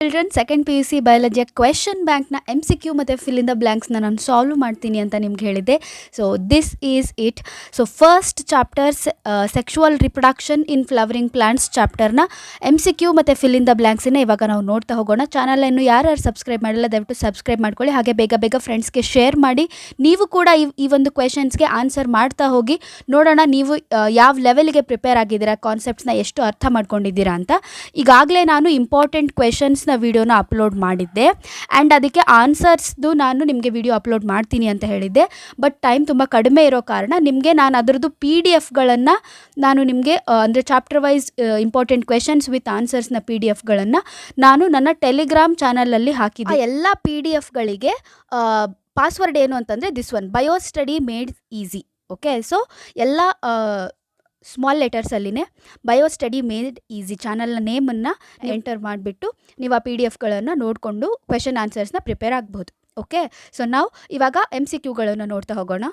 Children second PUC ಬಯಾಲಜಿಯ question ಬ್ಯಾಂಕ್ನ MCQ ಮತ್ತು ಫಿಲ್ ಇನ್ ದ ಬ್ಲ್ಯಾಂಕ್ಸ್ನ ನಾನು ಸಾಲ್ವ್ ಮಾಡ್ತೀನಿ ಅಂತ ನಿಮ್ಗೆ ಹೇಳಿದ್ದೆ. So this is it. So first chapters sexual reproduction in flowering plants ಚಾಪ್ಟರ್ನ MCQ ಮತ್ತು ಫಿಲ್ ಇನ್ ದ ಬ್ಲ್ಯಾಂಕ್ಸನ್ನ ಇವಾಗ ನಾವು ನೋಡ್ತಾ ಹೋಗೋಣ. ಚಾನಲನ್ನು ಯಾರು ಸಬ್ಸ್ಕ್ರೈಬ್ ಮಾಡಿಲ್ಲ ದಯವಿಟ್ಟು ಸಬ್ಸ್ಕ್ರೈಬ್ ಮಾಡ್ಕೊಳ್ಳಿ. ಹಾಗೆ ಬೇಗ ಫ್ರೆಂಡ್ಸ್ಗೆ ಶೇರ್ ಮಾಡಿ. ನೀವು ಕೂಡ ಈ ಒಂದು ಕ್ವೆಶನ್ಸ್ಗೆ ಆನ್ಸರ್ ಮಾಡ್ತಾ ಹೋಗಿ. ನೋಡೋಣ ನೀವು ಯಾವ ಲೆವೆಲ್ಗೆ ಪ್ರಿಪೇರ್ ಆಗಿದ್ದೀರಾ, ಕಾನ್ಸೆಪ್ಟ್ಸ್ನ ಎಷ್ಟು ಅರ್ಥ ಮಾಡ್ಕೊಂಡಿದ್ದೀರಾ ಅಂತ. ಈಗಾಗಲೇ ನಾನು ಇಂಪಾರ್ಟೆಂಟ್ ಕ್ವೆಶನ್ಸ್ನ ವಿಡಿಯೋನ ಅಪ್ಲೋಡ್ ಮಾಡಿದ್ದೆ ಆ್ಯಂಡ್ ಅದಕ್ಕೆ ಆನ್ಸರ್ಸ್ದು ನಾನು ನಿಮಗೆ ವಿಡಿಯೋ ಅಪ್ಲೋಡ್ ಮಾಡ್ತೀನಿ ಅಂತ ಹೇಳಿದ್ದೆ. ಬಟ್ ಟೈಮ್ ತುಂಬ ಕಡಿಮೆ ಇರೋ ಕಾರಣ ನಿಮಗೆ ನಾನು ಅದರದ್ದು PDF ನಾನು ನಿಮಗೆ ಅಂದರೆ chapter wise important questions with ಆನ್ಸರ್ಸ್ನ PDFಗಳನ್ನು ನಾನು ನನ್ನ ಟೆಲಿಗ್ರಾಮ್ ಚಾನಲಲ್ಲಿ ಹಾಕಿದ್ದೆ. ಎಲ್ಲ PDFಗಳಿಗೆ ಪಾಸ್ವರ್ಡ್ ಏನು ಅಂತಂದರೆ this one, bio study made easy. Okay, so ಎಲ್ಲ ಸ್ಮಾಲ್ ಲೆಟರ್ಸಲ್ಲಿನೇ ಬಯೋ ಸ್ಟಡಿ ಮೇಡ್ ಈಸಿ ಚಾನಲ್ನ ನೇಮನ್ನು ಎಂಟರ್ ಮಾಡಿಬಿಟ್ಟು ನೀವು ಆ PDFಗಳನ್ನು ನೋಡಿಕೊಂಡು ಕ್ವೆಶನ್ ಆನ್ಸರ್ಸ್ನ ಪ್ರಿಪೇರ್ ಆಗ್ಬೋದು. ಓಕೆ, ಸೊ ನಾವು ಇವಾಗ MCQಗಳನ್ನು ನೋಡ್ತಾ ಹೋಗೋಣ.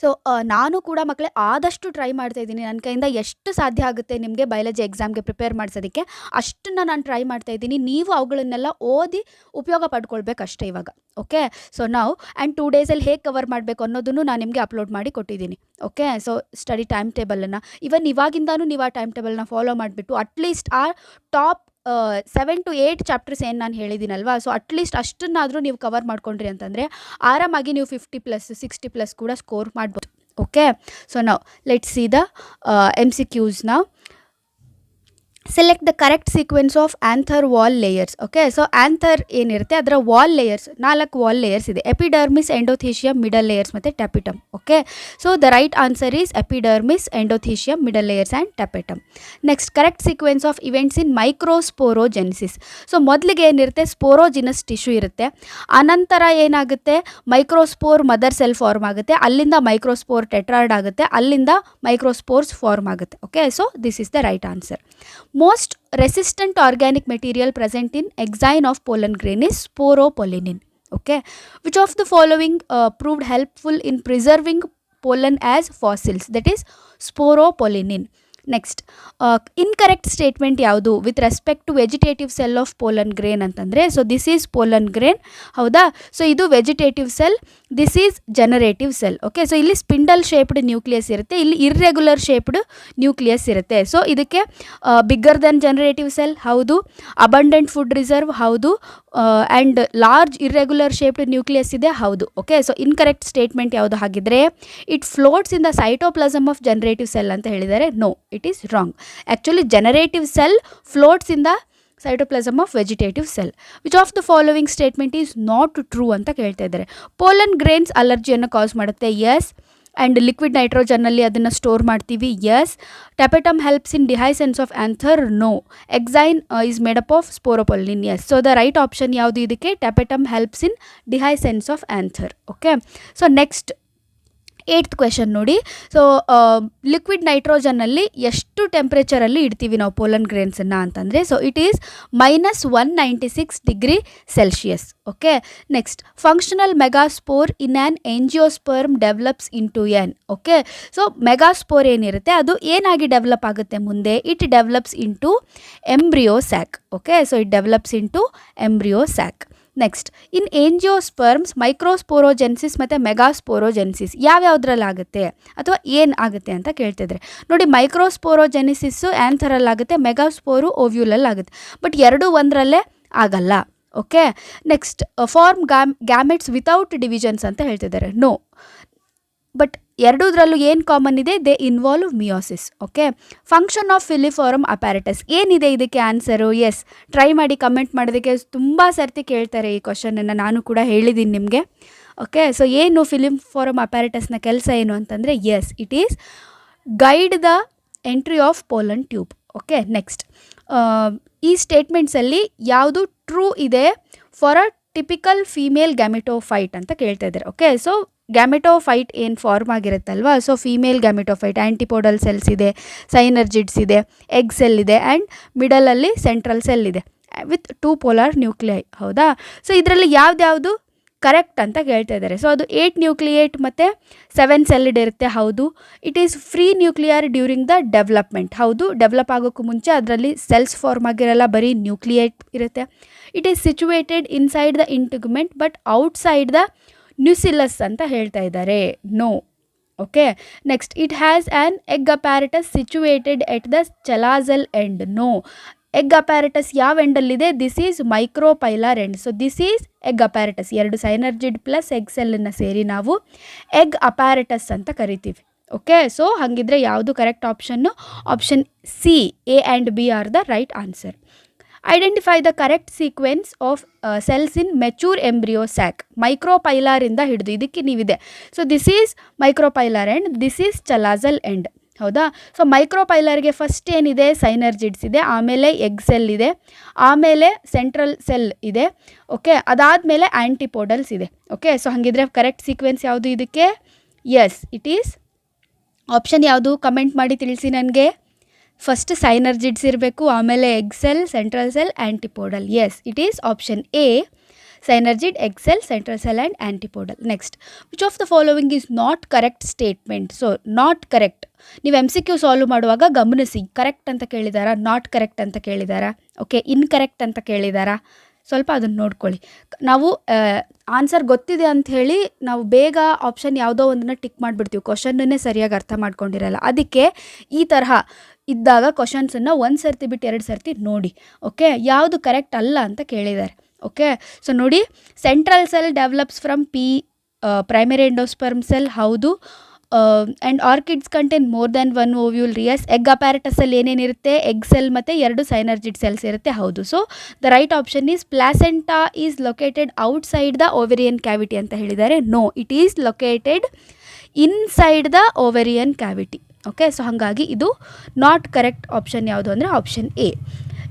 ಸೊ ನಾನು ಕೂಡ ಮಕ್ಕಳೇ ಆದಷ್ಟು ಟ್ರೈ ಮಾಡ್ತಾಯಿದ್ದೀನಿ. ನನ್ನ ಕೈಯಿಂದ ಎಷ್ಟು ಸಾಧ್ಯ ಆಗುತ್ತೆ ನಿಮಗೆ ಬಯಾಲಜಿ ಎಕ್ಸಾಮ್ಗೆ ಪ್ರಿಪೇರ್ ಮಾಡಿಸೋದಕ್ಕೆ ಅಷ್ಟನ್ನು ನಾನು ಟ್ರೈ ಮಾಡ್ತಾಯಿದ್ದೀನಿ. ನೀವು ಅವುಗಳನ್ನೆಲ್ಲ ಓದಿ ಉಪಯೋಗ ಪಡ್ಕೊಳ್ಬೇಕಷ್ಟೇ ಇವಾಗ. ಓಕೆ, ಸೊ ನಾವು 2 ಡೇಸಲ್ಲಿ ಹೇಗೆ ಕವರ್ ಮಾಡಬೇಕು ಅನ್ನೋದನ್ನು ನಾನು ನಿಮಗೆ ಅಪ್ಲೋಡ್ ಮಾಡಿ ಕೊಟ್ಟಿದ್ದೀನಿ. ಓಕೆ, ಸೊ ಸ್ಟಡಿ ಟೈಮ್ ಟೇಬಲನ್ನು ಇವಾಗಿಂದನೂ ನೀವು ಆ ಟೈಮ್ ಟೇಬಲ್ನ ಫಾಲೋ ಮಾಡಿಬಿಟ್ಟು ಅಟ್ಲೀಸ್ಟ್ ಆ ಟಾಪ್ 7 to 8 ಚಾಪ್ಟರ್ಸ್ ಏನು ನಾನು ಹೇಳಿದ್ದೀನಲ್ವಾ, ಸೊ ಅಟ್ಲೀಸ್ಟ್ ಅಷ್ಟನ್ನಾದರೂ ನೀವು ಕವರ್ ಮಾಡ್ಕೊಂಡ್ರಿ ಅಂತಂದರೆ ಆರಾಮಾಗಿ ನೀವು 50+ 60+ ಕೂಡ ಸ್ಕೋರ್ ಮಾಡ್ಬೋದು. ಓಕೆ, ಸೊ ನಾವು ಲೆಟ್ಸ್ ಸಿ ದ MCQs ನಾವು. Select the correct sequence of anther wall layers. Okay, so anther ಏನಿರುತ್ತೆ ಅದರ ವಾಲ್ ಲೇಯರ್ಸ್ 4 ವಾಲ್ ಲೇಯರ್ಸ್ ಇದೆ. ಎಪಿಡರ್ಮಿಸ್, ಎಂಡೋಥೀಶಿಯಮ್, ಮಿಡಲ್ ಲೇಯರ್ಸ್ ಮತ್ತು tapetum. Okay, so the right answer is epidermis, endothecium, middle layers and tapetum. Next correct sequence of events in microsporogenesis. So ಮೊದಲಿಗೆ ಏನಿರುತ್ತೆ ಸ್ಪೋರೋಜಿನಸ್ tissue ಇರುತ್ತೆ, ಆನಂತರ ಏನಾಗುತ್ತೆ microspore mother cell form ಆಗುತ್ತೆ, ಅಲ್ಲಿಂದ microspore ಟೆಟ್ರಾಯ್ಡ್ ಆಗುತ್ತೆ, ಅಲ್ಲಿಂದ ಮೈಕ್ರೋಸ್ಪೋರ್ಸ್ ಫಾರ್ಮ್ ಆಗುತ್ತೆ. Okay, so this is the right answer. Most resistant organic material present in exine of pollen grain is sporopollenin. Okay, which of the following proved helpful in preserving pollen as fossils? That is sporopollenin. Next incorrect statement ಯಾವುದು with respect to vegetative cell of pollen grain ಅಂತಂದರೆ, so this is pollen grain, ಹೌದಾ? So ಇದು vegetative cell, this is generative cell. Okay, so ಇಲ್ಲಿ spindle shaped nucleus ಇರುತ್ತೆ, ಇಲ್ಲಿ irregular shaped nucleus ಇರುತ್ತೆ. So ಇದಕ್ಕೆ bigger than generative cell ಹೌದು, abundant food reserve ಹೌದು, and large irregular shaped nucleus ಇದೆ ಹೌದು. ಓಕೆ, ಸೊ ಇನ್ಕರೆಕ್ಟ್ ಸ್ಟೇಟ್ಮೆಂಟ್ ಯಾವುದು ಹಾಗಿದ್ರೆ it floats in the cytoplasm of generative cell ಅಂತ ಹೇಳಿದ್ದಾರೆ. No, it is wrong. Actually generative cell floats in the cytoplasm of vegetative cell. Which of the following statement is not true ಅಂತ ಕೇಳ್ತಾ ಇದ್ದಾರೆ. pollen grains ಅಲರ್ಜಿಯನ್ನು ಕಾಸ್ ಮಾಡುತ್ತೆ, yes. And liquid ನೈಟ್ರೋಜನ್ನಲ್ಲಿ ಅದನ್ನು store ಮಾಡ್ತೀವಿ, yes. Tapetum helps in dehiscence of anther, no. Exine is made up of sporopollenin, yes. So the right option ಯಾವುದು ಇದಕ್ಕೆ, tapetum helps in dehiscence of anther. Okay, so next 8th question ನೋಡಿ. So liquid ನೈಟ್ರೋಜನ್ನಲ್ಲಿ ಎಷ್ಟು ಟೆಂಪ್ರೇಚರಲ್ಲಿ ಇಡ್ತೀವಿ ನಾವು pollen ಗ್ರೇನ್ಸನ್ನು ಅಂತಂದರೆ, so it is -196 degree celsius. Okay, next functional megaspore in an angiosperm develops into an. Okay, so megaspore ಏನಿರುತ್ತೆ ಅದು ಏನಾಗಿ ಡೆವಲಪ್ ಆಗುತ್ತೆ ಮುಂದೆ, it develops into embryo sac. Okay, so it develops into embryo sac. Next in angiosperms microsporogenesis ಮತ್ತು megasporogenesis ಯಾವ್ಯಾವುದ್ರಲ್ಲಿ ಆಗುತ್ತೆ ಅಥವಾ ಏನು ಆಗುತ್ತೆ ಅಂತ ಕೇಳ್ತಿದ್ರೆ ನೋಡಿ. ಮೈಕ್ರೋಸ್ಪೋರೋಜೆನಿಸಿಸ್ಸು ಆ್ಯಂಥರಲ್ಲಾಗುತ್ತೆ, ಮೆಗಾಸ್ಪೋರು ಓವ್ಯೂಲಲ್ಲಾಗುತ್ತೆ, ಬಟ್ ಎರಡೂ ಒಂದರಲ್ಲೇ ಆಗಲ್ಲ. Okay, next form gametes without divisions ಅಂತ ಹೇಳ್ತಿದ್ದಾರೆ, ನೋ. ಬಟ್ ಎರಡೂದ್ರಲ್ಲೂ ಏನು ಕಾಮನ್ ಇದೆ, they involve meiosis. Okay, function of filiform apparatus ಏನಿದೆ ಇದಕ್ಕೆ ಆನ್ಸರು, ಎಸ್. ಟ್ರೈ ಮಾಡಿ ಕಮೆಂಟ್ ಮಾಡೋದಕ್ಕೆ, ತುಂಬ ಸರ್ತಿ ಕೇಳ್ತಾರೆ ಈ ಕ್ವಶನನ್ನು, ನಾನು ಕೂಡ ಹೇಳಿದ್ದೀನಿ ನಿಮಗೆ. ಓಕೆ, ಸೊ ಏನು ಫಿಲಿಫಾರಮ್ ಅಪ್ಯಾರಟಸ್ನ ಕೆಲಸ ಏನು ಅಂತಂದರೆ, yes, it is guide the entry of pollen tube. Okay, next ಈ ಸ್ಟೇಟ್ಮೆಂಟ್ಸಲ್ಲಿ ಯಾವುದು ಟ್ರೂ ಇದೆ for a typical female gametophyte ಅಂತ ಕೇಳ್ತಾ ಇದ್ದಾರೆ. ಓಕೆ, ಸೊ ಗ್ಯಾಮೆಟೋಫೈಟ್ ಏನು ಫಾರ್ಮ್ ಆಗಿರುತ್ತಲ್ವ, so female gametophyte antipodal cells ಇದೆ, ಸೈನರ್ಜಿಡ್ಸ್ ಇದೆ, ಎಗ್ ಸೆಲ್ ಇದೆ, ಆ್ಯಂಡ್ ಮಿಡಲಲ್ಲಿ ಸೆಂಟ್ರಲ್ ಸೆಲ್ ಇದೆ ವಿತ್ 2 ಪೋಲಾರ್ ನ್ಯೂಕ್ಲಿಯೈ, ಹೌದಾ? ಸೊ ಇದರಲ್ಲಿ ಯಾವ್ದ್ಯಾವುದು ಕರೆಕ್ಟ್ ಅಂತ ಕೇಳ್ತಾ ಇದ್ದಾರೆ. ಸೊ ಅದು 8 ನ್ಯೂಕ್ಲಿಯೇಟ್ ಮತ್ತು 7 ಸೆಲ್ಡ್ ಇರುತ್ತೆ. ಹೌದು. It is free nuclear during the development. ಹೌದು, ಡೆವಲಪ್ ಆಗೋಕ್ಕೂ ಮುಂಚೆ ಅದರಲ್ಲಿ ಸೆಲ್ಸ್ ಫಾರ್ಮ್ ಆಗಿರಲ್ಲ, ಬರೀ ನ್ಯೂಕ್ಲಿಯೇಟ್ ಇರುತ್ತೆ. It is situated inside the integument but outside the nucellus ಅಂತ ಹೇಳ್ತಾ ಇದ್ದಾರೆ. No. Okay. Next, it has an egg apparatus situated at the chalazal end. No. Egg apparatus ಯಾವ ಎಂಡಲ್ಲಿದೆ? This is micropylar end. So this is egg apparatus. 2 synergid plus egg ಸೆಲ್ಲನ್ನು ಸೇರಿ ನಾವು egg apparatus ಅಂತ ಕರಿತೀವಿ. ಓಕೆ. ಸೊ ಹಾಗಿದ್ರೆ ಯಾವುದು correct ಆಪ್ಷನ್ನು? Option C, A and B are the right answer. Identify the correct sequence of cells in mature embryo sac. ಮೈಕ್ರೋಪೈಲಾರಿಂದ ಹಿಡಿದು ಇದಕ್ಕೆ ನೀವಿದೆ. So this is micropylar end, this is chalazal end. ಹೌದಾ? So ಮೈಕ್ರೋಪೈಲರ್ಗೆ first ಏನಿದೆ? Synergids ಇದೆ, ಆಮೇಲೆ egg cell ಇದೆ, ಆಮೇಲೆ ಸೆಂಟ್ರಲ್ ಸೆಲ್ ಇದೆ. ಓಕೆ. ಅದಾದಮೇಲೆ ಆ್ಯಂಟಿಪೋಡಲ್ಸ್ ಇದೆ. ಓಕೆ. ಸೊ ಹಾಗಿದ್ರೆ ಕರೆಕ್ಟ್ ಸೀಕ್ವೆನ್ಸ್ ಯಾವುದು ಇದಕ್ಕೆ? ಎಸ್, ಇಟ್ ಈಸ್ ಆಪ್ಷನ್ ಯಾವುದು? ಕಮೆಂಟ್ ಮಾಡಿ ತಿಳಿಸಿ ನನಗೆ. ಫಸ್ಟ್ ಸೈನರ್ಜಿಡ್ಸ್ ಇರಬೇಕು, ಆಮೇಲೆ egg cell, central cell, antipodal. Yes, it is option A, synergid, egg cell, central cell and antipodal. Next, which of the following is not correct statement? So not correct. ನೀವು MCQ solve ಮಾಡುವಾಗ ಗಮನಿಸಿ, correct ಅಂತ ಕೇಳಿದಾರಾ, not correct ಅಂತ ಕೇಳಿದಾರಾ, okay, incorrect ಅಂತ ಕೇಳಿದಾರಾ, ಸ್ವಲ್ಪ ಅದನ್ನು ನೋಡ್ಕೊಳ್ಳಿ. ನಾವು ಆನ್ಸರ್ ಗೊತ್ತಿದೆ ಅಂತ ಹೇಳಿ ನಾವು ಬೇಗ ಆಪ್ಷನ್ ಯಾವುದೋ ಒಂದನ್ನು ಟಿಕ್ ಮಾಡಿಬಿಡ್ತೀವಿ, ಕ್ವಶನ್ನೇ ಸರಿಯಾಗಿ ಅರ್ಥ ಮಾಡ್ಕೊಂಡಿರಲ್ಲ. ಅದಕ್ಕೆ ಈ ತರಹ ಇದ್ದಾಗ ಕ್ವಶನ್ಸನ್ನು 1 ಸರ್ತಿ ಬಿಟ್ಟು 2 ಸರ್ತಿ ನೋಡಿ. ಓಕೆ. ಯಾವುದು ಕರೆಕ್ಟ್ ಅಲ್ಲ ಅಂತ ಕೇಳಿದ್ದಾರೆ. ಓಕೆ. ಸೊ ನೋಡಿ, central cell develops from primary endosperm cell. ಹೌದು. And orchids contain more than 1 ovule. Yes. Egg ಅಪ್ಯಾರಟಸಲ್ಲಿ ಏನೇನಿರುತ್ತೆ? ಎಗ್ ಸೆಲ್ ಮತ್ತು 2 ಸೈನರ್ಜಿಡ್ ಸೆಲ್ಸ್ ಇರುತ್ತೆ. ಹೌದು. So the right option is placenta is located outside the ovarian cavity ಅಂತ ಹೇಳಿದ್ದಾರೆ. No, it is located inside the ovarian cavity. Okay. So ಹಾಗಾಗಿ ಇದು not correct option ಯಾವುದು ಅಂದರೆ option A.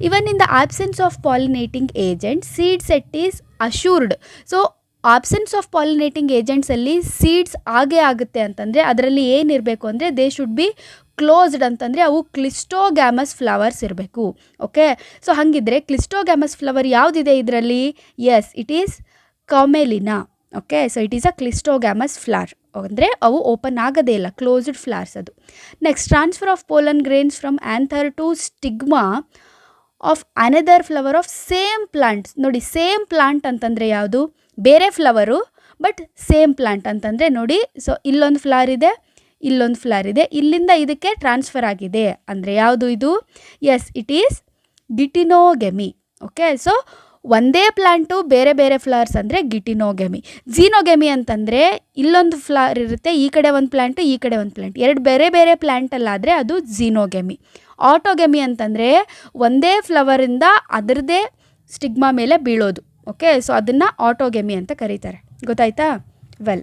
Even in the absence of pollinating agent seed set is assured. So absence of pollinating ಏಜೆಂಟ್ಸಲ್ಲಿ seeds ಆಗೇ ಆಗುತ್ತೆ ಅಂತಂದರೆ ಅದರಲ್ಲಿ ಏನಿರಬೇಕು ಅಂದರೆ ದೇ ಶುಡ್ ಬಿ ಕ್ಲೋಸ್ಡ್ ಅಂತಂದರೆ ಅವು ಕ್ಲಿಸ್ಟೋಗ್ಯಾಮಸ್ ಫ್ಲವರ್ಸ್ ಇರಬೇಕು. ಓಕೆ. ಸೊ ಹಾಗಿದ್ರೆ ಕ್ಲಿಸ್ಟೋಗ್ಯಾಮಸ್ ಫ್ಲವರ್ ಯಾವುದಿದೆ ಇದರಲ್ಲಿ? Yes, it is Commelina. Okay. So it is a cleistogamous flower, ಅಂದರೆ ಅವು ಓಪನ್ ಆಗೋದೇ ಇಲ್ಲ, ಕ್ಲೋಸ್ಡ್ ಫ್ಲವರ್ಸ್ ಅದು. Next, transfer of pollen grains from anther to stigma of another flower of same plants. ನೋಡಿ, same plant ಅಂತಂದರೆ ಯಾವುದು? ಬೇರೆ flower but same plant ಅಂತಂದರೆ ನೋಡಿ, ಸೊ ಇಲ್ಲೊಂದು ಫ್ಲವರ್ ಇದೆ, ಇಲ್ಲೊಂದು ಫ್ಲವರ್ ಇದೆ, ಇಲ್ಲಿಂದ ಇದಕ್ಕೆ ಟ್ರಾನ್ಸ್ಫರ್ ಆಗಿದೆ ಅಂದರೆ ಯಾವುದು ಇದು? Yes, it is geitonogamy. Okay. So ಒಂದೇ ಪ್ಲಾಂಟು ಬೇರೆ ಬೇರೆ ಫ್ಲವರ್ಸ್ ಅಂದರೆ ಗಿಟಿನೋಗೆಮಿ. ಝೀನೋಗೆಮಿ ಅಂತಂದರೆ ಇಲ್ಲೊಂದು ಫ್ಲವರ್ ಇರುತ್ತೆ, ಈ ಕಡೆ ಒಂದು ಪ್ಲ್ಯಾಂಟು, ಈ ಕಡೆ ಒಂದು ಪ್ಲ್ಯಾಂಟ್, 2 ಬೇರೆ ಬೇರೆ ಪ್ಲ್ಯಾಂಟಲ್ಲಾದರೆ ಅದು ಝೀನೋಗೆಮಿ. ಆಟೋಗೆಮಿ ಅಂತಂದರೆ ಒಂದೇ ಫ್ಲವರಿಂದ ಅದರದ್ದೇ ಸ್ಟಿಗ್ಮಾ ಮೇಲೆ ಬೀಳೋದು. ಓಕೆ. ಸೊ ಅದನ್ನು ಆಟೋಗೆಮಿ ಅಂತ ಕರೀತಾರೆ. ಗೊತ್ತಾಯ್ತಾ? Well,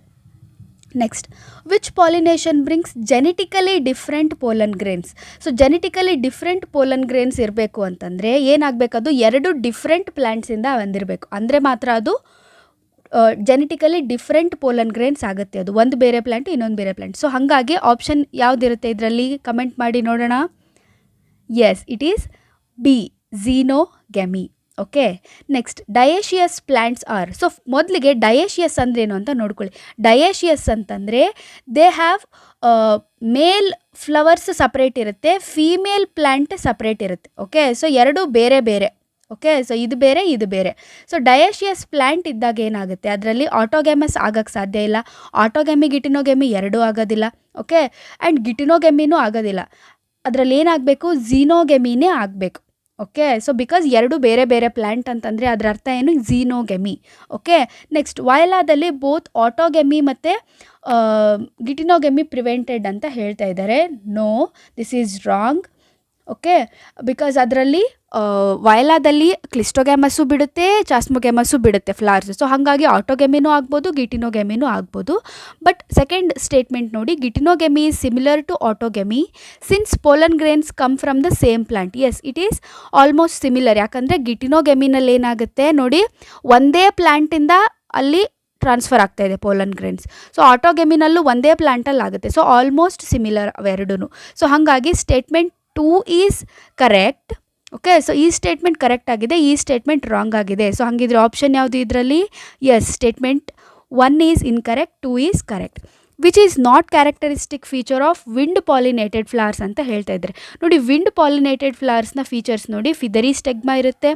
next, which pollination brings genetically different pollen grains? So genetically different pollen grains ಇರಬೇಕು ಅಂತಂದರೆ ಏನಾಗಬೇಕದು? 2 ಡಿಫ್ರೆಂಟ್ ಪ್ಲ್ಯಾಂಟ್ಸಿಂದ ಬಂದಿರಬೇಕು, ಅಂದರೆ ಮಾತ್ರ ಅದು ಜೆನೆಟಿಕಲಿ ಡಿಫ್ರೆಂಟ್ ಪೋಲನ್ ಗ್ರೇನ್ಸ್ ಆಗುತ್ತೆ. ಅದು ಒಂದು ಬೇರೆ ಪ್ಲ್ಯಾಂಟ್, ಇನ್ನೊಂದು ಬೇರೆ ಪ್ಲ್ಯಾಂಟ್. ಸೊ ಹಾಗಾಗಿ ಆಪ್ಷನ್ ಯಾವುದಿರುತ್ತೆ ಇದರಲ್ಲಿ? ಕಮೆಂಟ್ ಮಾಡಿ ನೋಡೋಣ. Yes, it is B, xenogamy. Okay. Next, dioecious plants are. So ಮೊದಲಿಗೆ ಡಯೇಷಿಯಸ್ ಅಂದ್ರೇನು ಅಂತ ನೋಡ್ಕೊಳ್ಳಿ. ಡಯೇಷಿಯಸ್ ಅಂತಂದರೆ they have male flowers separate ಇರುತ್ತೆ, ಫೀಮೇಲ್ ಪ್ಲ್ಯಾಂಟ್ ಸಪ್ರೇಟ್ ಇರುತ್ತೆ. ಓಕೆ. ಸೊ 2 ಬೇರೆ ಬೇರೆ. ಓಕೆ. ಸೊ ಇದು ಬೇರೆ, ಇದು ಬೇರೆ. ಸೊ ಡಯೇಷಿಯಸ್ ಪ್ಲ್ಯಾಂಟ್ ಇದ್ದಾಗ ಏನಾಗುತ್ತೆ? ಅದರಲ್ಲಿ ಆಟೋಗ್ಯಾಮಸ್ ಆಗೋಕ್ಕೆ ಸಾಧ್ಯ ಇಲ್ಲ. ಆಟೋಗ್ಯಾಮಿ, ಗಿಟಿನೋಗೆಮಿ 2 ಆಗೋದಿಲ್ಲ. ಓಕೆ. ಆ್ಯಂಡ್ ಗಿಟಿನೋಗೆಮಿನೂ ಆಗೋದಿಲ್ಲ. ಅದರಲ್ಲಿ ಏನಾಗಬೇಕು? ಝೀನೋಗೆಮಿನೇ ಆಗಬೇಕು. ಓಕೆ. ಸೊ ಬಿಕಾಸ್ 2 ಬೇರೆ ಬೇರೆ ಪ್ಲ್ಯಾಂಟ್ ಅಂತಂದರೆ ಅದರ ಅರ್ಥ ಏನು? ಝೀನೋಗೆಮಿ. ಓಕೆ. ನೆಕ್ಸ್ಟ್, ವಯಲಾದಲ್ಲಿ ಬೋತ್ ಆಟೋಗೆಮಿ ಮತ್ತು ಗಿಟಿನೋಗೆಮಿ ಪ್ರಿವೆಂಟೆಡ್ ಅಂತ ಹೇಳ್ತಾ ಇದ್ದಾರೆ. No, this is wrong. Okay. Because ಅದರಲ್ಲಿ ವಯಲಾದಲ್ಲಿ ಕ್ಲಿಸ್ಟೋಗ್ಯಾಮಸ್ಸು ಬಿಡುತ್ತೆ, ಚಾಸ್ಮೋಗ್ಯಾಮಸ್ಸು ಬಿಡುತ್ತೆ ಫ್ಲವರ್ಸ್. ಸೊ ಹಾಗಾಗಿ ಆಟೋಗೆಮಿನೂ ಆಗ್ಬೋದು, ಗಿಟಿನೋಗೆಮಿನೂ ಆಗ್ಬೋದು. ಬಟ್ ಸೆಕೆಂಡ್ ಸ್ಟೇಟ್ಮೆಂಟ್ ನೋಡಿ, geitonogamy is similar to autogamy since pollen grains come from the same plant. Yes, it is almost similar. ಯಾಕಂದರೆ ಗಿಟಿನೋಗೆಮಿನಲ್ಲಿ ಏನಾಗುತ್ತೆ ನೋಡಿ, ಒಂದೇ ಪ್ಲ್ಯಾಂಟಿಂದ ಅಲ್ಲಿ ಟ್ರಾನ್ಸ್ಫರ್ ಆಗ್ತಾ ಇದೆ ಪೋಲನ್ ಗ್ರೇನ್ಸ್. ಸೊ ಆಟೋಗೆಮಿನಲ್ಲೂ ಒಂದೇ ಪ್ಲ್ಯಾಂಟಲ್ಲಿ ಆಗುತ್ತೆ. ಸೊ ಆಲ್ಮೋಸ್ಟ್ ಸಿಮಿಲರ್ ಅವೆರಡೂ. ಸೊ ಹಾಗಾಗಿ statement 2 is correct. Okay. So ಈ ಸ್ಟೇಟ್ಮೆಂಟ್ ಕರೆಕ್ಟ್ ಆಗಿದೆ, ಈ ಸ್ಟೇಟ್ಮೆಂಟ್ ರಾಂಗ್ ಆಗಿದೆ. ಸೊ ಹಾಗಿದ್ರೆ ಆಪ್ಷನ್ ಯಾವುದು ಇದರಲ್ಲಿ? Yes, statement 1 is incorrect, 2 is correct. Which is not characteristic feature of wind pollinated flowers ಅಂತ ಹೇಳ್ತಾ ಇದ್ದಾರೆ. ನೋಡಿ, ವಿಂಡ್ ಪಾಲಿನೇಟೆಡ್ ಫ್ಲವರ್ಸ್ನ ಫೀಚರ್ಸ್ ನೋಡಿ, ಫಿದರಿ ಸ್ಟೆಗ್ಮಾ ಇರುತ್ತೆ,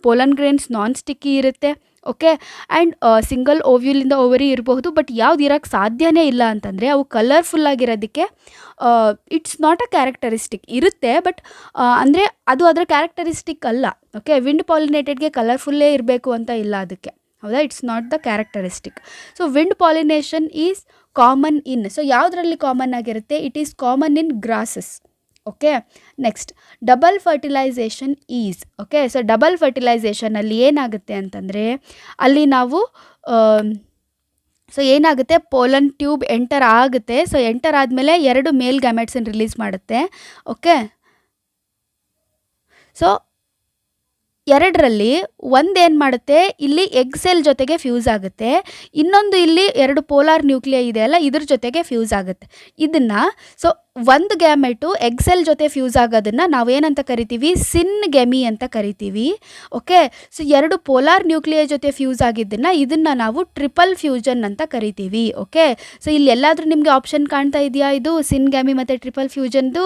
ಪೋಲನ್ ಗ್ರೇನ್ಸ್ ನಾನ್ ಸ್ಟಿಕ್ಕಿ ಇರುತ್ತೆ, ಓಕೆ. ಆ್ಯಂಡ್ ಸಿಂಗಲ್ ಓವ್ಯೂಲಿಂದ ಓವರಿ ಇರಬಹುದು, ಬಟ್ ಯಾವ್ದು ಇರೋಕ್ಕೆ ಸಾಧ್ಯನೇ ಇಲ್ಲ ಅಂತಂದರೆ ಅವು ಕಲರ್ಫುಲ್ಲಾಗಿರೋದಕ್ಕೆ ಇಟ್ಸ್ ನಾಟ್ ಅ ಕ್ಯಾರೆಕ್ಟರಿಸ್ಟಿಕ್. ಇರುತ್ತೆ, ಬಟ್ ಅಂದರೆ ಅದು ಅದರ ಕ್ಯಾರೆಕ್ಟರಿಸ್ಟಿಕ್ ಅಲ್ಲ, ಓಕೆ. ವಿಂಡ್ ಪಾಲಿನೇಟೆಡ್ಗೆ ಕಲರ್ಫುಲ್ಲೇ ಇರಬೇಕು ಅಂತ ಇಲ್ಲ ಅದಕ್ಕೆ, ಹೌದಾ. It's not the characteristic. So wind pollination is common in, so ಯಾವುದರಲ್ಲಿ ಕಾಮನ್ ಆಗಿರುತ್ತೆ, it is common in grasses, okay. Next double fertilization is, okay. So double ಫರ್ಟಿಲೈಸೇಷನಲ್ಲಿ ಏನಾಗುತ್ತೆ ಅಂತಂದರೆ ಅಲ್ಲಿ ನಾವು ಸೊ ಏನಾಗುತ್ತೆ, ಪೋಲನ್ ಟ್ಯೂಬ್ ಎಂಟರ್ ಆಗುತ್ತೆ. ಸೊ ಎಂಟರ್ ಆದಮೇಲೆ 2 ಮೇಲ್ ಗ್ಯಾಮೆಟ್ಸನ್ನು ರಿಲೀಸ್ ಮಾಡುತ್ತೆ, ಓಕೆ. ಸೊ ಎರಡರಲ್ಲಿ ಒಂದೇನು ಮಾಡುತ್ತೆ, ಇಲ್ಲಿ ಎಗ್ ಸೆಲ್ ಜೊತೆಗೆ ಫ್ಯೂಸ್ ಆಗುತ್ತೆ, ಇನ್ನೊಂದು ಇಲ್ಲಿ 2 ಪೋಲಾರ್ ನ್ಯೂಕ್ಲಿಯೈ ಇದೆಯಲ್ಲ ಇದ್ರ ಜೊತೆಗೆ ಫ್ಯೂಸ್ ಆಗುತ್ತೆ. ಇದನ್ನು ಸೊ ಒಂದು ಗ್ಯಾಮೆಟು ಎಗ್ ಸೆಲ್ ಜೊತೆ ಫ್ಯೂಸ್ ಆಗೋದನ್ನು ನಾವೇನಂತ ಕರಿತೀವಿ, ಸಿನ್ಗೆಮಿ ಅಂತ ಕರಿತೀವಿ, ಓಕೆ. ಸೊ 2 ಪೋಲಾರ್ ನ್ಯೂಕ್ಲಿಯೈ ಜೊತೆ ಫ್ಯೂಸ್ ಆಗಿದ್ದನ್ನು ಇದನ್ನು ನಾವು ಟ್ರಿಪಲ್ ಫ್ಯೂಷನ್ ಅಂತ ಕರಿತೀವಿ, ಓಕೆ. ಸೊ ಇಲ್ಲಿ ಎಲ್ಲಾದರೂ ನಿಮಗೆ ಆಪ್ಷನ್ ಕಾಣ್ತಾ ಇದೆಯಾ, ಇದು ಸಿನ್ಗೆಮಿ ಮತ್ತು ಟ್ರಿಪಲ್ ಫ್ಯೂಷನ್ದು?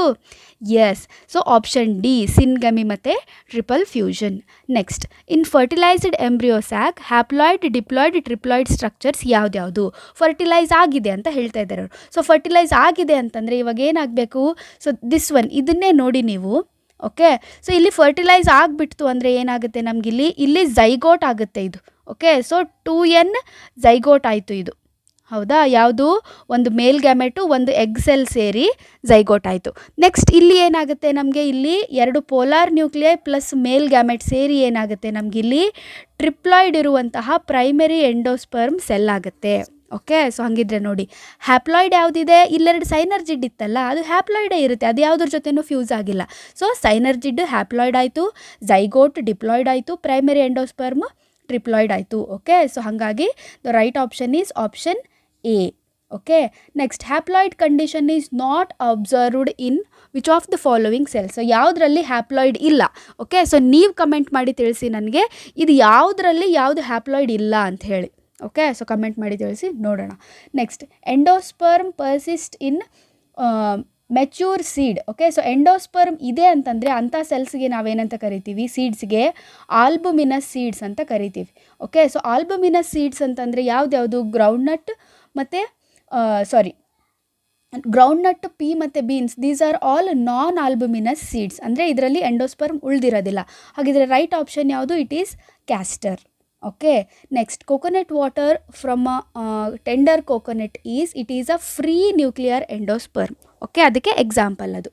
Yes. So option D, syngamy ಮತ್ತು triple fusion. Next, in fertilized embryo sac haploid, diploid, triploid structures ಯಾವ್ದ್ಯಾವುದು ಫರ್ಟಿಲೈಸ್ ಆಗಿದೆ ಅಂತ ಹೇಳ್ತಾ ಇದ್ದಾರೆ ಅವರು. ಸೊ ಫರ್ಟಿಲೈಸ್ ಆಗಿದೆ ಅಂತಂದರೆ ಇವಾಗ ಏನಾಗಬೇಕು, ಸೊ ದಿಸ್ ಒನ್ ಇದನ್ನೇ ನೋಡಿ ನೀವು, ಓಕೆ. ಸೊ ಇಲ್ಲಿ ಫರ್ಟಿಲೈಸ್ ಆಗಿಬಿಡ್ತು ಅಂದರೆ ಏನಾಗುತ್ತೆ ನಮಗಿಲ್ಲಿ ಇಲ್ಲಿ ಝೈಗೋಟ್ ಆಗುತ್ತೆ ಇದು, ಓಕೆ. ಸೊ 2n ಝೈಗೋಟ್ ಆಯಿತು ಇದು, ಹೌದಾ. ಯಾವುದು, ಒಂದು ಮೇಲ್ ಗ್ಯಾಮೆಟು ಒಂದು ಎಗ್ ಸೆಲ್ ಸೇರಿ ಝೈಗೋಟ್ ಆಯಿತು. ನೆಕ್ಸ್ಟ್ ಇಲ್ಲಿ ಏನಾಗುತ್ತೆ ನಮಗೆ, ಇಲ್ಲಿ 2 ಪೋಲಾರ್ ನ್ಯೂಕ್ಲಿಯೈ ಪ್ಲಸ್ ಮೇಲ್ ಗ್ಯಾಮೆಟ್ ಸೇರಿ ಏನಾಗುತ್ತೆ ನಮಗಿಲ್ಲಿ ಟ್ರಿಪ್ಲಾಯ್ಡ್ ಇರುವಂತಹ ಪ್ರೈಮರಿ ಎಂಡೋಸ್ಪರ್ಮ್ ಸೆಲ್ ಆಗುತ್ತೆ, ಓಕೆ. ಸೊ ಹಾಗಿದ್ರೆ ನೋಡಿ, ಹ್ಯಾಪ್ಲಾಯ್ಡ್ ಯಾವುದಿದೆ, ಇಲ್ಲೆರಡು ಸೈನರ್ಜಿಡ್ ಇತ್ತಲ್ಲ ಅದು ಹ್ಯಾಪ್ಲಾಯ್ಡೇ ಇರುತ್ತೆ, ಅದು ಯಾವುದ್ರ ಜೊತೆನೂ ಫ್ಯೂಸ್ ಆಗಿಲ್ಲ. ಸೊ ಸೈನರ್ಜಿಡ್ ಹ್ಯಾಪ್ಲಾಯ್ಡ್ ಆಯಿತು, ಝೈಗೋಟ್ ಡಿಪ್ಲಾಯ್ಡ್ ಆಯಿತು, ಪ್ರೈಮರಿ ಎಂಡೋಸ್ಪರ್ಮ್ ಟ್ರಿಪ್ಲಾಯ್ಡ್ ಆಯಿತು, ಓಕೆ. ಸೊ ಹಾಗಾಗಿ the right option is option A, okay. Next, haploid condition is not observed in which of the following cells. So ಯಾವುದರಲ್ಲಿ ಹ್ಯಾಪ್ಲಾಯ್ಡ್ ಇಲ್ಲ, okay. So ನೀವು comment ಮಾಡಿ ತಿಳಿಸಿ ನನಗೆ ಇದು ಯಾವುದರಲ್ಲಿ ಯಾವುದು ಹ್ಯಾಪ್ಲಾಯ್ಡ್ ಇಲ್ಲ ಅಂತ ಹೇಳಿ, ಓಕೆ. ಸೊ ಕಮೆಂಟ್ ಮಾಡಿ ತಿಳಿಸಿ ನೋಡೋಣ. Next, endosperm persist in mature seed, okay. So endosperm ಇದೆ ಅಂತಂದರೆ ಅಂಥ ಸೆಲ್ಸ್ಗೆ ನಾವೇನಂತ ಕರಿತೀವಿ, ಸೀಡ್ಸ್ಗೆ ಆಲ್ಬುಮಿನಸ್ ಸೀಡ್ಸ್ ಅಂತ ಕರಿತೀವಿ, ಓಕೆ. ಸೊ ಆಲ್ಬುಮಿನಸ್ ಸೀಡ್ಸ್ ಅಂತಂದರೆ ಯಾವ್ದ್ಯಾವುದು, ಗ್ರೌಂಡ್ನಟ್ ಮತ್ತು ಗ್ರೌಂಡ್ನಟ್, ಪೀ ಮತ್ತು beans, these are all non albuminous seeds, ಅಂದರೆ ಇದರಲ್ಲಿ ಎಂಡೋಸ್ಪರ್ಮ್ ಉಳಿದಿರೋದಿಲ್ಲ. ಹಾಗಿದ್ರೆ ರೈಟ್ ಆಪ್ಷನ್ ಯಾವುದು, it is castor, okay. Next, coconut water from tender coconut it is a free nuclear endosperm, okay. ಅದಕ್ಕೆ example ಅದು.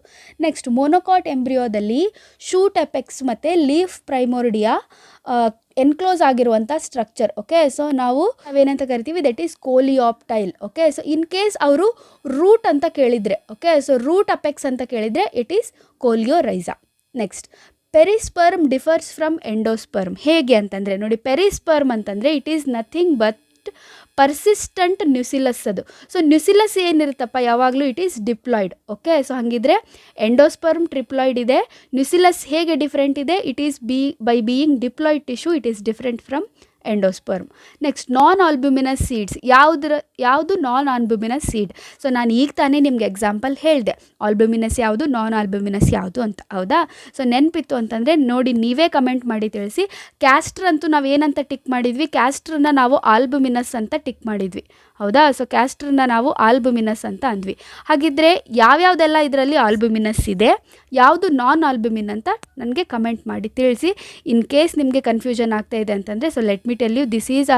ನೆಕ್ಸ್ಟ್, ಮೊನೊಕಾಟ್ ಎಂಬ್ರಿಯೋದಲ್ಲಿ ಶೂಟ್ ಎಪೆಕ್ಸ್ ಮತ್ತು ಲೀಫ್ ಪ್ರೈಮೋರ್ಡಿಯಾ ಎನ್ಕ್ಲೋಸ್ ಆಗಿರುವಂಥ ಸ್ಟ್ರಕ್ಚರ್, ಓಕೆ. ಸೊ ನಾವೇನಂತ ಕರಿತೀವಿ, that is coleoptile, okay. So in case ಅವರು root ಅಂತ ಕೇಳಿದರೆ, ಓಕೆ. ಸೊ ರೂಟ್ ಅಪೆಕ್ಸ್ ಅಂತ ಕೇಳಿದರೆ it is coleorhiza. Next, perisperm differs from endosperm ಹೇಗೆ ಅಂತಂದರೆ ನೋಡಿ, ಪೆರಿಸ್ಪರ್ಮ್ ಅಂತಂದರೆ it is nothing but persistent nucellus ಅದು. ಸೊ ನ್ಯೂಸಿಲಸ್ ಏನಿರುತ್ತಪ್ಪ ಯಾವಾಗಲೂ it is diploid, okay. So ಹಾಗಿದ್ರೆ ಎಂಡೋಸ್ಪರ್ಮ್ ಟ್ರಿಪ್ಲಾಯ್ಡ್ ಇದೆ, ನ್ಯೂಸಿಲಸ್ ಹೇಗೆ ಡಿಫ್ರೆಂಟ್ ಇದೆ, it is by being diploid tissue it is different from endosperm. Next, non albuminous seeds ಯಾವುದು non albuminous seed. So ನಾನು ಈಗ ತಾನೇ ನಿಮ್ಗೆ ಎಕ್ಸಾಂಪಲ್ ಹೇಳಿದೆ, ಆಲ್ಬ್ಯುಮಿನಸ್ ಯಾವುದು, ನಾನ್ ಆಲ್ಬ್ಯುಮಿನಸ್ ಯಾವುದು ಅಂತ, ಹೌದಾ. ಸೊ ನೆನಪಿತ್ತು ಅಂತಂದರೆ ನೋಡಿ ನೀವೇ ಕಮೆಂಟ್ ಮಾಡಿ ತಿಳಿಸಿ. ಕ್ಯಾಸ್ಟ್ರ್ ಅಂತೂ ನಾವು ಏನಂತ ಟಿಕ್ ಮಾಡಿದ್ವಿ, ಕ್ಯಾಸ್ಟ್ರನ್ನ ನಾವು ಆಲ್ಬ್ಯುಮಿನಸ್ ಅಂತ ಟಿಕ್ ಮಾಡಿದ್ವಿ, ಹೌದಾ. ಸೊ ಕ್ಯಾಸ್ಟ್ರನ್ನ ನಾವು ಆಲ್ಬ್ಯುಮಿನಸ್ ಅಂತ ಅಂದ್ವಿ. ಹಾಗಿದ್ರೆ ಯಾವ್ಯಾವುದೆಲ್ಲ ಇದರಲ್ಲಿ ಆಲ್ಬ್ಯುಮಿನಸ್ ಇದೆ, ಯಾವುದು ನಾನ್ ಆಲ್ಬ್ಯುಮಿನ್ ಅಂತ ನನಗೆ ಕಮೆಂಟ್ ಮಾಡಿ ತಿಳಿಸಿ. ಇನ್ ಕೇಸ್ ನಿಮಗೆ ಕನ್ಫ್ಯೂಷನ್ ಆಗ್ತಾ ಇದೆ ಅಂತಂದರೆ, so let me tell you, this is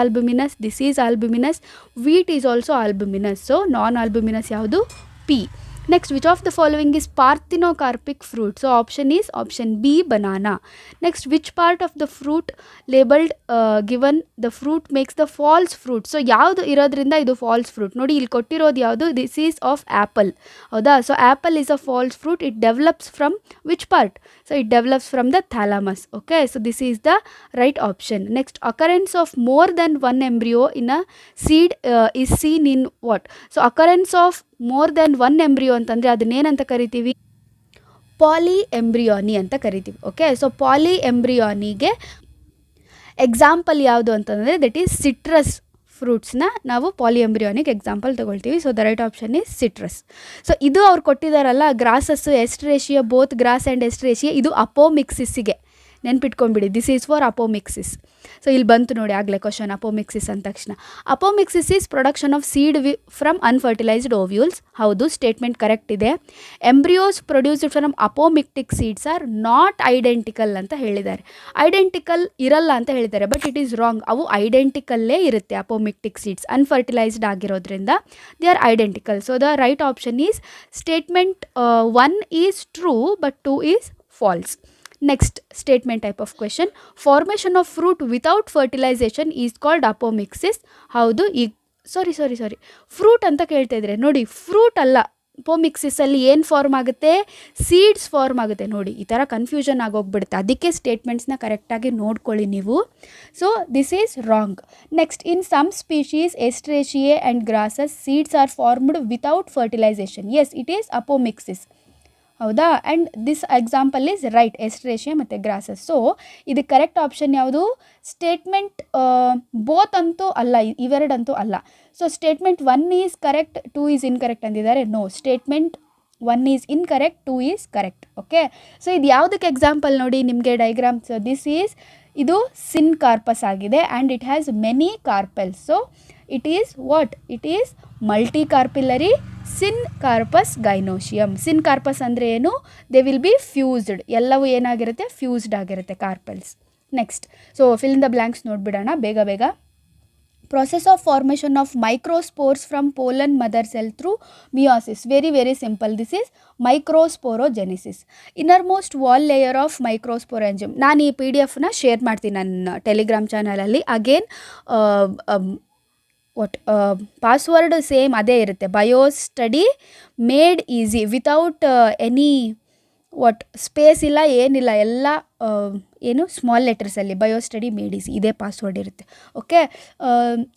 albuminous, wheat is also albuminous. So non albuminous ಯಾವುದು, pea. Next, which of the following is parthenocarpic fruit? So option is option B, banana. Next, which part of the fruit labeled given the fruit makes the false fruit? So ಯಾವುದು ಇರೋದ್ರಿಂದ ಇದು false fruit ನೋಡಿ, ಇಲ್ಲಿ ಕೊಟ್ಟಿರೋದು ಯಾವುದು, this is of apple, ಹೌದಾ. So apple is a false fruit. It develops from which part? So it develops from the thalamus, okay. So this is the right option. Next, occurrence of more than one embryo in a seed is seen in what? So occurrence of more than one embryo ಅಂತಂದರೆ ಅದನ್ನೇನಂತ ಕರಿತೀವಿ, poly embryony ಅಂತ ಕರಿತೀವಿ, okay. So poly ಎಂಬ್ರಿಯಾನಿಗೆ example ಯಾವುದು ಅಂತಂದರೆ that is citrus ಫ್ರೂಟ್ಸ್ನ ನಾವು ಪಾಲಿಎಂಬ್ರಿಯಾನಿಕ್ ಎಕ್ಸಾಂಪಲ್ ತೊಗೊಳ್ತೀವಿ. So the right option is citrus. So ಇದು ಅವ್ರು ಕೊಟ್ಟಿದ್ದಾರಲ್ಲ, grasses Asteraceae, both grass and Asteraceae, ಇದು ಅಪೋಮಿಕ್ಸಿಸ್ಸಿಗೆ ನೆನ್ಪಿಟ್ಕೊಂಡ್ಬಿಡಿ. This is for apomixis. So ಇಲ್ಲಿ ಬಂತು ನೋಡಿ ಆಗಲೇ ಕ್ವಶನ್, ಅಪೋಮಿಕ್ಸಿಸ್ ಅಂದ ತಕ್ಷಣ. Apomixis is production of seed from unfertilized ovules. ಹೌದು, ಸ್ಟೇಟ್ಮೆಂಟ್ ಕರೆಕ್ಟ್ ಇದೆ. Embryos produced from apomictic seeds are not identical ಅಂತ ಹೇಳಿದ್ದಾರೆ. ಐಡೆಂಟಿಕಲ್ ಇರಲ್ಲ ಅಂತ ಹೇಳಿದ್ದಾರೆ, ಬಟ್ ಇಟ್ ಈಸ್ ರಾಂಗ್. ಅವು ಐಡೆಂಟಿಕಲ್ಲೇ ಇರುತ್ತೆ ಅಪೋಮಿಕ್ಟಿಕ್ ಸೀಡ್ಸ್, ಅನ್ಫರ್ಟಿಲೈಸ್ಡ್ ಆಗಿರೋದ್ರಿಂದ they are identical. So the right option is statement 1 is true but 2 is false. Next statement type of question, formation of fruit without fertilization is called apomixis. ಹೌದು, ಈ ಸಾರಿ fruit ಅಂತ ಕೇಳ್ತಾ ಇದ್ರೆ ನೋಡಿ, fruit ಅಲ್ಲ, ಅಪೋಮಿಕ್ಸಿಸಲ್ಲಿ ಏನು form ಆಗುತ್ತೆ, ಸೀಡ್ಸ್ ಫಾರ್ಮ್ ಆಗುತ್ತೆ. ನೋಡಿ ಈ ಥರ ಕನ್ಫ್ಯೂಷನ್ ಆಗೋಗ್ಬಿಡುತ್ತೆ, ಅದಕ್ಕೆ ಸ್ಟೇಟ್ಮೆಂಟ್ಸ್ನ ಕರೆಕ್ಟಾಗಿ ನೋಡ್ಕೊಳ್ಳಿ ನೀವು. So this is wrong. Next, in some species Asteraceae and grasses seeds are formed without fertilization. Yes, it is apomixis. ಹೌದಾ? And this example is right, Asteraceae ಮತ್ತು ಗ್ರಾಸಸ್. ಸೊ ಇದು ಕರೆಕ್ಟ್ ಆಪ್ಷನ್ ಯಾವುದು? Statement both ಅಂತೂ ಅಲ್ಲ, ಇವೆರಡಂತೂ ಅಲ್ಲ. So statement 1 is correct, 2 is incorrect ಅಂದಿದ್ದಾರೆ. No, statement 1 is incorrect, 2 is correct. Okay, so ಇದು ಯಾವುದಕ್ಕೆ ಎಕ್ಸಾಂಪಲ್ ನೋಡಿ ನಿಮಗೆ ಡೈಗ್ರಾಮ್. ಸೊ ದಿಸ್ ಈಸ್, ಇದು ಸಿನ್ ಕಾರ್ಪಸ್ ಆಗಿದೆ and it has many carpels. So it is what? It is multicarpellary syncarpous gynoecium. Syncarpous ಅಂದರೆ ಏನು? They will be fused, ಎಲ್ಲವೂ ಏನಾಗಿರುತ್ತೆ? ಫ್ಯೂಸ್ಡ್ ಆಗಿರುತ್ತೆ carpels. Next, so fill in the blanks ನೋಡಿಬಿಡೋಣ ಬೇಗ. Process of formation of microspores from pollen mother cell through meiosis. Very simple. This is microsporogenesis. Innermost wall layer of microsporangium. ನಾನು ಈ PDF share ಮಾಡ್ತೀನಿ ನನ್ನ Telegram ಚಾನಲಲ್ಲಿ. Again password same ಅದೇ ಇರುತ್ತೆ, bio study made easy without any space ಇಲ್ಲ, ಏನಿಲ್ಲ, ಎಲ್ಲ ಏನು ಸ್ಮಾಲ್ ಲೆಟರ್ಸಲ್ಲಿ ಬಯೋಸ್ಟಡಿ ಮೇಡ್ ಈಸಿ, ಇದೇ ಪಾಸ್ವರ್ಡ್ ಇರುತ್ತೆ. Okay,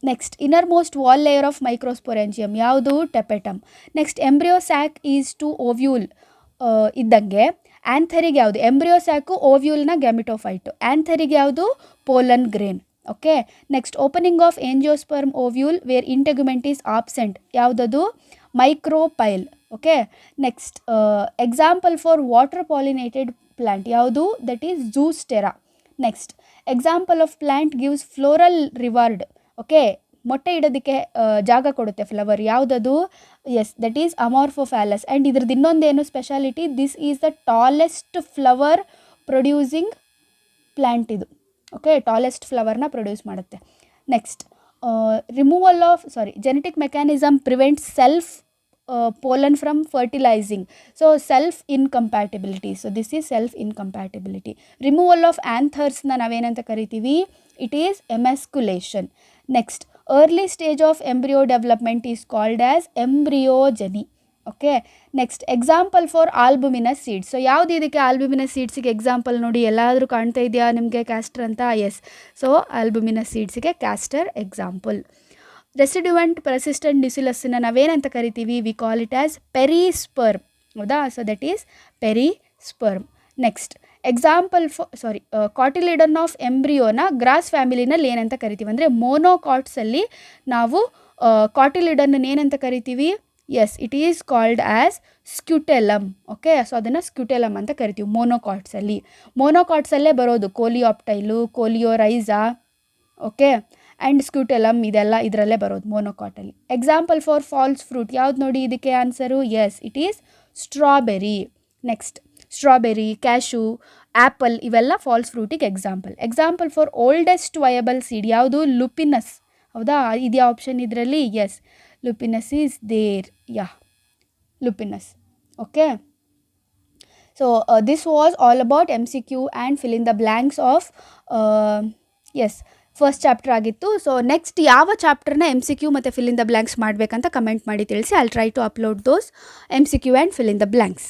next, inner most wall layer of microsporangium ಯಾವುದು? Tapetum. Next, embryo sac is to ovule ಇದ್ದಂಗೆ ಆ್ಯಂಥರಿಗೆ ಯಾವುದು? ಎಂಬ್ರಿಯೋ ಸ್ಯಾಕು ಓವ್ಯೂಲ್ನ ಗ್ಯಾಮಿಟೋಫೈಟು, ಆ್ಯಂಥರಿಗೆ ಯಾವುದು? Pollen grain. Okay, next, opening of angiosperm ovule where integument is absent ಯಾವುದದು? Micropyle. Okay, next, example for water pollinated plant ಯಾವುದು? That is Zostera. Next, example of plant gives floral reward. Okay, ಮೊಟ್ಟೆ ಇಡೋದಕ್ಕೆ ಜಾಗ ಕೊಡುತ್ತೆ flower, ಯಾವುದದು? Yes, that is Amorphophallus. And ಇದ್ರದ್ದು ಇನ್ನೊಂದೇನು speciality? This is the tallest flower producing plant ಇದು. Okay, tallest ಫ್ಲವರ್ನ ಪ್ರೊಡ್ಯೂಸ್ ಮಾಡುತ್ತೆ. Next, genetic mechanism prevents self pollen from fertilizing. So self incompatibility. So this is self incompatibility. Removal of anthers na navenanta karitivi, it is emasculation. Next, early stage of embryo development is called as embryogeny. Okay, next, example for albuminous seeds. So ಯಾವುದು ಇದಕ್ಕೆ ಆಲ್ಬುಮಿನಸ್ ಸೀಡ್ಸಿಗೆ example ನೋಡಿ, ಎಲ್ಲಾದರೂ ಕಾಣ್ತಾ ಇದೆಯಾ ನಿಮಗೆ castor ಅಂತ? Yes, so albuminous ಸೀಡ್ಸಿಗೆ castor example. Residual persistent ಡಿಸಿಲಸ್ಸನ್ನು ನಾವೇನಂತ ಕರಿತೀವಿ? We call it as perisperm. ಹೌದಾ? So that is perisperm. Next, example cotyledon of ಎಂಬ್ರಿಯೋನ ಗ್ರಾಸ್ ಫ್ಯಾಮಿಲಿನಲ್ಲಿ ಏನಂತ ಕರಿತೀವಿ ಅಂದರೆ ಮೋನೋಕಾಟ್ಸಲ್ಲಿ ನಾವು ಕಾಟಿಲಿಡನ್ ಏನಂತ ಕರಿತೀವಿ? Yes, it is called as scutellum. Okay, so ಅದನ್ನು ಸ್ಕ್ಯುಟೆಲಮ್ ಅಂತ ಕರಿತೀವಿ ಮೋನೋಕಾಟ್ಸಲ್ಲಿ. ಮೋನೋಕಾಟ್ಸಲ್ಲೇ ಬರೋದು ಕೋಲಿಯಾಪ್ಟೈಲು, ಕೋಲಿಯೋರೈಸಾ, ಓಕೆ, ಆ್ಯಂಡ್ ಸ್ಕ್ಯೂಟೆಲಮ್, ಇದೆಲ್ಲ ಇದರಲ್ಲೇ ಬರೋದು ಮೋನೋಕಾಟಲ್ಲಿ. ಎಕ್ಸಾಂಪಲ್ ಫಾರ್ ಫಾಲ್ಸ್ ಫ್ರೂಟ್ ಯಾವ್ದು ನೋಡಿ ಇದಕ್ಕೆ answer? Yes, it is strawberry. Next, strawberry, cashew, apple ಇವೆಲ್ಲ ಫಾಲ್ಸ್ ಫ್ರೂಟಿಗೆ example. Example for oldest viable seed ಯಾವುದು? ಲುಪಿನಸ್. ಹೌದಾ? ಇದೆಯಾ ಆಪ್ಷನ್ ಇದರಲ್ಲಿ? Yes, Lupinus is there. Ya, Lupinus. Okay, so this was all about MCQ and fill in the blanks of as first chapter ಆಗಿತ್ತು. So next ಯಾವ ಚಾಪ್ಟರ್ನ MCQ ಮತ್ತು fill in the blanks ಮಾಡಬೇಕಂತ comment ಮಾಡಿ ತಿಳಿಸಿ. I will try to upload those MCQ and fill in the blanks.